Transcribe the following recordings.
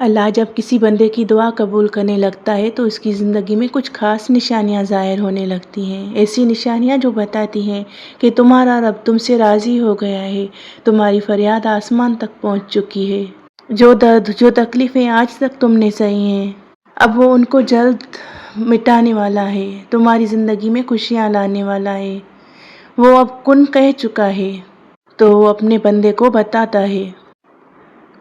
اللہ جب کسی بندے کی دعا قبول کرنے لگتا ہے تو اس کی زندگی میں کچھ خاص نشانیاں ظاہر ہونے لگتی ہیں، ایسی نشانیاں جو بتاتی ہیں کہ تمہارا رب تم سے راضی ہو گیا ہے، تمہاری فریاد آسمان تک پہنچ چکی ہے۔ جو درد، جو تکلیفیں آج تک تم نے سہی ہیں، اب وہ ان کو جلد مٹانے والا ہے، تمہاری زندگی میں خوشیاں لانے والا ہے۔ وہ اب کن کہہ چکا ہے تو وہ اپنے بندے کو بتاتا ہے،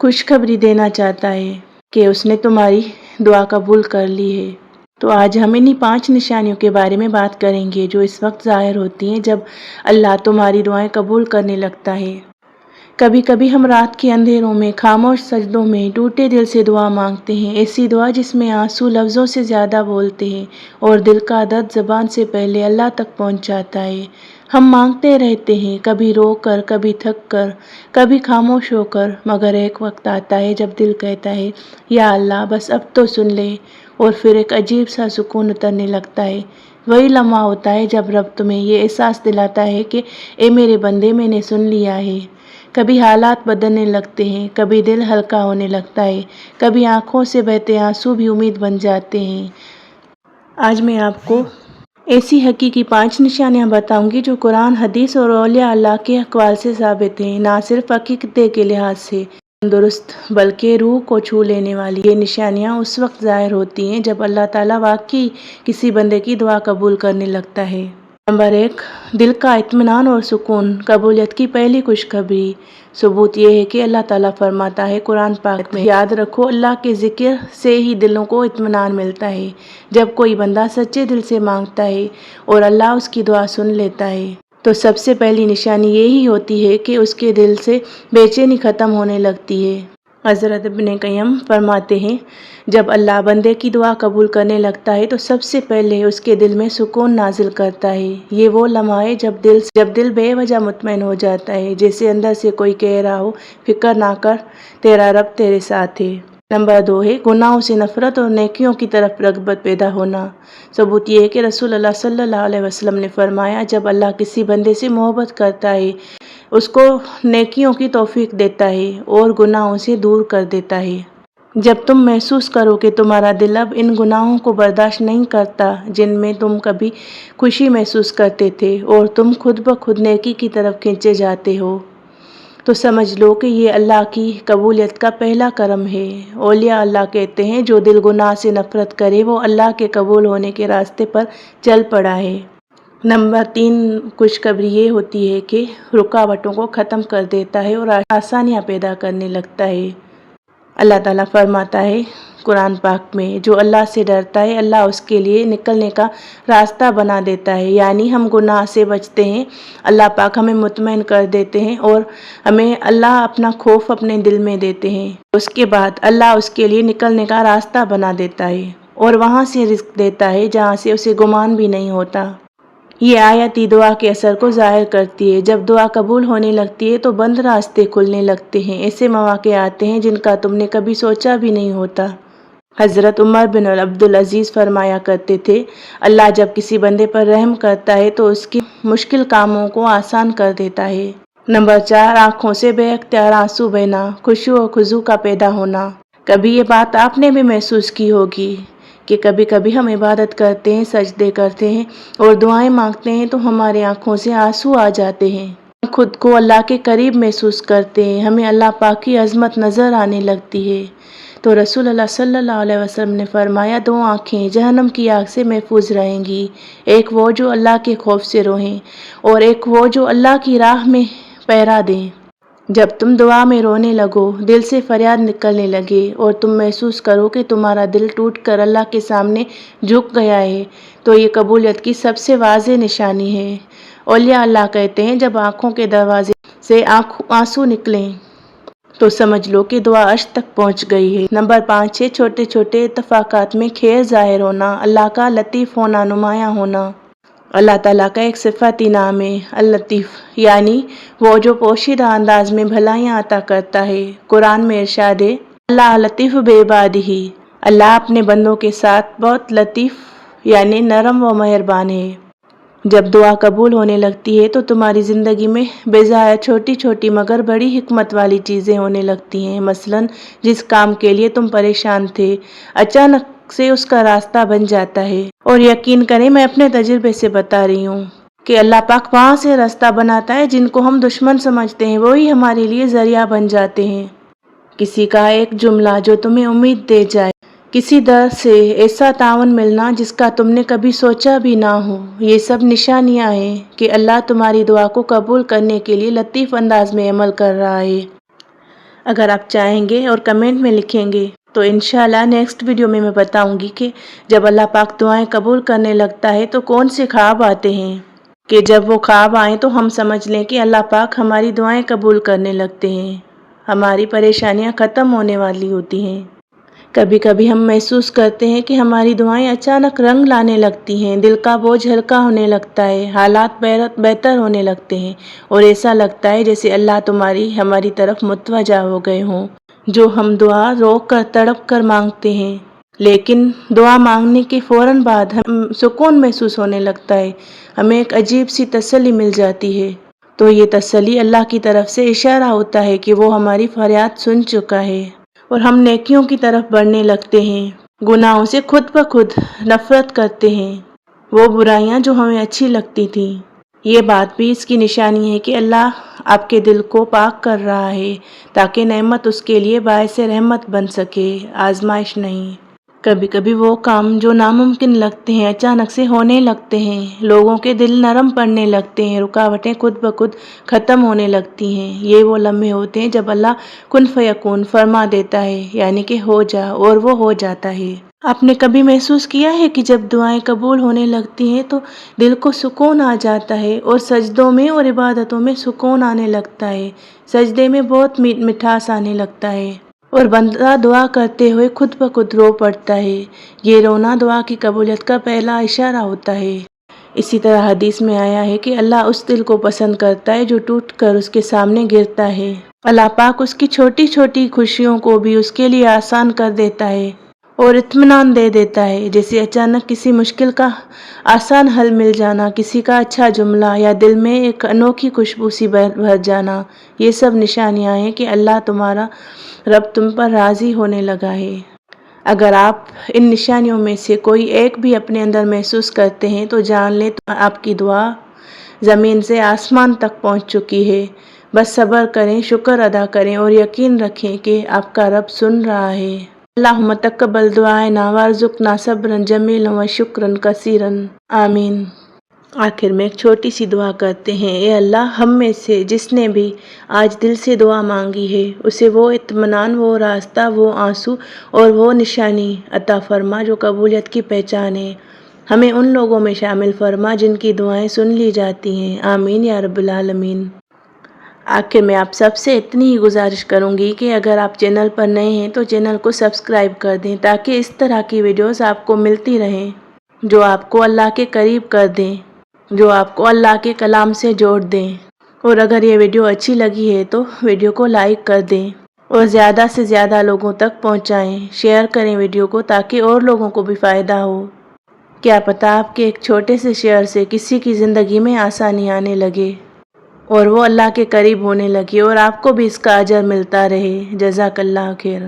خوشخبری دینا چاہتا ہے کہ اس نے تمہاری دعا قبول کر لی ہے۔ تو آج ہم انہی 5 نشانیوں کے بارے میں بات کریں گے جو اس وقت ظاہر ہوتی ہیں جب اللہ تمہاری دعائیں قبول کرنے لگتا ہے۔ کبھی کبھی ہم رات کے اندھیروں میں خاموش سجدوں میں ٹوٹے دل سے دعا مانگتے ہیں، ایسی دعا جس میں آنسو لفظوں سے زیادہ بولتے ہیں اور دل کا درد زبان سے پہلے اللہ تک پہنچ جاتا ہے۔ ہم مانگتے رہتے ہیں، کبھی رو کر، کبھی تھک کر، کبھی خاموش ہو کر، مگر ایک وقت آتا ہے جب دل کہتا ہے یا اللہ بس اب تو سن لے، اور پھر ایک عجیب سا سکون اترنے لگتا ہے۔ وہی لمحہ ہوتا ہے جب رب تمہیں یہ احساس دلاتا ہے کہ اے میرے بندے، میں نے سن لیا ہے۔ کبھی حالات بدلنے لگتے ہیں، کبھی دل ہلکا ہونے لگتا ہے، کبھی آنکھوں سے بہتے آنسو بھی امید بن جاتے ہیں۔ آج میں آپ کو ایسی حقیقی 5 نشانیاں بتاؤں گی جو قرآن، حدیث اور اولیاء اللہ کے اقوال سے ثابت ہیں، نہ صرف عقیدے کے لحاظ سے درست بلکہ روح کو چھو لینے والی۔ یہ نشانیاں اس وقت ظاہر ہوتی ہیں جب اللہ تعالیٰ واقعی کسی بندے کی دعا قبول کرنے لگتا ہے۔ نمبر 1، دل کا اطمینان اور سکون۔ قبولیت کی پہلی خوشخبری۔ ثبوت یہ ہے کہ اللہ تعالیٰ فرماتا ہے قرآن پاک میں، یاد رکھو اللہ کے ذکر سے ہی دلوں کو اطمینان ملتا ہے۔ جب کوئی بندہ سچے دل سے مانگتا ہے اور اللہ اس کی دعا سن لیتا ہے تو سب سے پہلی نشانی یہی ہوتی ہے کہ اس کے دل سے بے چینی ختم ہونے لگتی ہے۔ حضرت ابن قیم فرماتے ہیں، جب اللہ بندے کی دعا قبول کرنے لگتا ہے تو سب سے پہلے اس کے دل میں سکون نازل کرتا ہے۔ یہ وہ لمحہ ہے جب دل بے وجہ مطمئن ہو جاتا ہے، جیسے اندر سے کوئی کہہ رہا ہو، فکر نہ کر، تیرا رب تیرے ساتھ ہے۔ نمبر 2 ہے گناہوں سے نفرت اور نیکیوں کی طرف رغبت پیدا ہونا۔ ثبوت یہ ہے کہ رسول اللہ صلی اللہ علیہ وسلم نے فرمایا، جب اللہ کسی بندے سے محبت کرتا ہے، اس کو نیکیوں کی توفیق دیتا ہے اور گناہوں سے دور کر دیتا ہے۔ جب تم محسوس کرو کہ تمہارا دل اب ان گناہوں کو برداشت نہیں کرتا جن میں تم کبھی خوشی محسوس کرتے تھے اور تم خود بخود نیکی کی طرف کھینچے جاتے ہو، تو سمجھ لو کہ یہ اللہ کی قبولیت کا پہلا کرم ہے۔ اولیاء اللہ کہتے ہیں، جو دل گناہ سے نفرت کرے وہ اللہ کے قبول ہونے کے راستے پر چل پڑا ہے۔ نمبر 3 خوشخبری یہ ہوتی ہے کہ رکاوٹوں کو ختم کر دیتا ہے اور آسانیاں پیدا کرنے لگتا ہے۔ اللہ تعالیٰ فرماتا ہے قرآن پاک میں، جو اللہ سے ڈرتا ہے اللہ اس کے لیے نکلنے کا راستہ بنا دیتا ہے۔ یعنی ہم گناہ سے بچتے ہیں، اللہ پاک ہمیں مطمئن کر دیتے ہیں اور ہمیں اللہ اپنا خوف اپنے دل میں دیتے ہیں۔ اس کے بعد اللہ اس کے لیے نکلنے کا راستہ بنا دیتا ہے اور وہاں سے رزق دیتا ہے جہاں سے اسے گمان بھی نہیں ہوتا۔ یہ آیتی دعا کے اثر کو ظاہر کرتی ہے۔ جب دعا قبول ہونے لگتی ہے تو بند راستے کھلنے لگتے ہیں، ایسے مواقع آتے ہیں جن کا تم نے کبھی سوچا بھی نہیں ہوتا۔ حضرت عمر بن عبد العزیز فرمایا کرتے تھے، اللہ جب کسی بندے پر رحم کرتا ہے تو اس کے مشکل کاموں کو آسان کر دیتا ہے۔ نمبر 4 آنکھوں سے بے اختیار آنسو بہنا، خشوع و خضوع کا پیدا ہونا۔ کبھی یہ بات آپ نے بھی محسوس کی ہوگی کہ کبھی کبھی ہم عبادت کرتے ہیں، سجدے کرتے ہیں اور دعائیں مانگتے ہیں تو ہمارے آنکھوں سے آنسو آ جاتے ہیں۔ ہم خود کو اللہ کے قریب محسوس کرتے ہیں، ہمیں اللہ پاک کی عظمت نظر آنے لگتی ہے۔ تو رسول اللہ صلی اللہ علیہ وسلم نے فرمایا، 2 آنکھیں جہنم کی آگ سے محفوظ رہیں گی، ایک وہ جو اللہ کے خوف سے روئیں اور ایک وہ جو اللہ کی راہ میں پہرا دیں۔ جب تم دعا میں رونے لگو، دل سے فریاد نکلنے لگے اور تم محسوس کرو کہ تمہارا دل ٹوٹ کر اللہ کے سامنے جھک گیا ہے تو یہ قبولیت کی سب سے واضح نشانی ہے۔ اولیاء اللہ کہتے ہیں، جب آنکھوں کے دروازے سے آنسو نکلیں تو سمجھ لو کہ دعا عرش تک پہنچ گئی ہے۔ نمبر 5 ہے چھوٹے چھوٹے اتفاقات میں خیر ظاہر ہونا، اللہ کا لطیف ہونا نمایاں ہونا۔ اللہ تعالیٰ کا ایک صفتی نام ہے اللطیف، یعنی وہ جو پوشیدہ انداز میں بھلائیاں عطا کرتا ہے۔ قرآن میں ارشاد ہے، اللہ لطیف بعبادہ، اللہ اپنے بندوں کے ساتھ بہت لطیف یعنی نرم و مہربان ہے۔ جب دعا قبول ہونے لگتی ہے تو تمہاری زندگی میں بظاہر چھوٹی چھوٹی مگر بڑی حکمت والی چیزیں ہونے لگتی ہیں۔ مثلاً جس کام کے لیے تم پریشان تھے، اچانک سے اس کا راستہ بن جاتا ہے۔ اور یقین کریں، میں اپنے تجربے سے بتا رہی ہوں کہ اللہ پاک وہاں سے راستہ بناتا ہے جن کو ہم دشمن سمجھتے ہیں، وہی ہمارے لیے ذریعہ بن جاتے ہیں۔ کسی کا ایک جملہ جو تمہیں امید دے جائے، کسی در سے ایسا تعاون ملنا جس کا تم نے کبھی سوچا بھی نہ ہو، یہ سب نشانیاں ہیں کہ اللہ تمہاری دعا کو قبول کرنے کے لیے لطیف انداز میں عمل کر رہا ہے۔ اگر آپ چاہیں گے اور کمنٹ میں لکھیں گے تو انشاءاللہ نیکسٹ ویڈیو میں بتاؤں گی کہ جب اللہ پاک دعائیں قبول کرنے لگتا ہے تو کون سے خواب آتے ہیں، کہ جب وہ خواب آئیں تو ہم سمجھ لیں کہ اللہ پاک ہماری دعائیں قبول کرنے لگتے ہیں، ہماری پریشانیاں ختم ہونے والی ہوتی ہیں۔ کبھی کبھی ہم محسوس کرتے ہیں کہ ہماری دعائیں اچانک رنگ لانے لگتی ہیں، دل کا بوجھ ہلکا ہونے لگتا ہے، حالات بہتر ہونے لگتے ہیں، اور ایسا لگتا ہے جیسے اللہ ہماری طرف متوجہ ہو گئے ہوں۔ جو ہم دعا روک کر تڑپ کر مانگتے ہیں، لیکن دعا مانگنے کے فوراً بعد ہمیں سکون محسوس ہونے لگتا ہے، ہمیں ایک عجیب سی تسلی مل جاتی ہے۔ تو یہ تسلی اللہ کی طرف سے اشارہ ہوتا ہے کہ وہ ہماری فریاد سن چکا ہے اور ہم نیکیوں کی طرف بڑھنے لگتے ہیں، گناہوں سے خود بخود نفرت کرتے ہیں، وہ برائیاں جو ہمیں اچھی لگتی تھیں۔ یہ بات بھی اس کی نشانی ہے کہ اللہ آپ کے دل کو پاک کر رہا ہے تاکہ نعمت اس کے لیے باعث رحمت بن سکے، آزمائش نہیں۔ کبھی کبھی وہ کام جو ناممکن لگتے ہیں اچانک سے ہونے لگتے ہیں، لوگوں کے دل نرم پڑنے لگتے ہیں، رکاوٹیں خود بخود ختم ہونے لگتی ہیں۔ یہ وہ لمحے ہوتے ہیں جب اللہ کن فیکون فرما دیتا ہے، یعنی کہ ہو جا، اور وہ ہو جاتا ہے۔ آپ نے کبھی محسوس کیا ہے کہ جب دعائیں قبول ہونے لگتی ہیں تو دل کو سکون آ جاتا ہے، اور سجدوں میں اور عبادتوں میں سکون آنے لگتا ہے، سجدے میں بہت مٹھاس آنے لگتا ہے، اور بندہ دعا کرتے ہوئے خود بخود رو پڑتا ہے۔ یہ رونا دعا کی قبولیت کا پہلا اشارہ ہوتا ہے۔ اسی طرح حدیث میں آیا ہے کہ اللہ اس دل کو پسند کرتا ہے جو ٹوٹ کر اس کے سامنے گرتا ہے۔ اللہ پاک اس کی چھوٹی چھوٹی خوشیوں کو بھی اس کے لیے آسان کر دیتا ہے اور اطمینان دے دیتا ہے، جیسے اچانک کسی مشکل کا آسان حل مل جانا، کسی کا اچھا جملہ، یا دل میں ایک انوکھی خوشبو سی بھر جانا۔ یہ سب نشانیاں ہیں کہ اللہ تمہارا رب تم پر راضی ہونے لگا ہے۔ اگر آپ ان نشانیوں میں سے کوئی ایک بھی اپنے اندر محسوس کرتے ہیں تو جان لیں تو آپ کی دعا زمین سے آسمان تک پہنچ چکی ہے۔ بس صبر کریں، شکر ادا کریں اور یقین رکھیں کہ آپ کا رب سن رہا ہے۔ اللہم تقبل دعائنا وارزقنا صبرا جمیلا وشکرا کثیرا، آمین۔ آخر میں ایک چھوٹی سی دعا کرتے ہیں۔ اے اللہ، ہم میں سے جس نے بھی آج دل سے دعا مانگی ہے، اسے وہ اطمینان، وہ راستہ، وہ آنسو اور وہ نشانی عطا فرما جو قبولیت کی پہچان ہے۔ ہمیں ان لوگوں میں شامل فرما جن کی دعائیں سن لی جاتی ہیں، آمین یا رب العالمین۔ آخر میں آپ سب سے اتنی ہی گزارش کروں گی کہ اگر آپ چینل پر نئے ہیں تو چینل کو سبسکرائب کر دیں تاکہ اس طرح کی ویڈیوز آپ کو ملتی رہیں جو آپ کو اللہ کے قریب کر دیں، جو آپ کو اللہ کے کلام سے جوڑ دیں۔ اور اگر یہ ویڈیو اچھی لگی ہے تو ویڈیو کو لائک کر دیں اور زیادہ سے زیادہ لوگوں تک پہنچائیں، شیئر کریں ویڈیو کو تاکہ اور لوگوں کو بھی فائدہ ہو۔ کیا پتہ آپ کے ایک چھوٹے سے شیئر سے کسی کی زندگی میں آسانی آنے لگے اور وہ اللہ کے قریب ہونے لگے اور آپ کو بھی اس کا اجر ملتا رہے۔ جزاک اللہ خیرا۔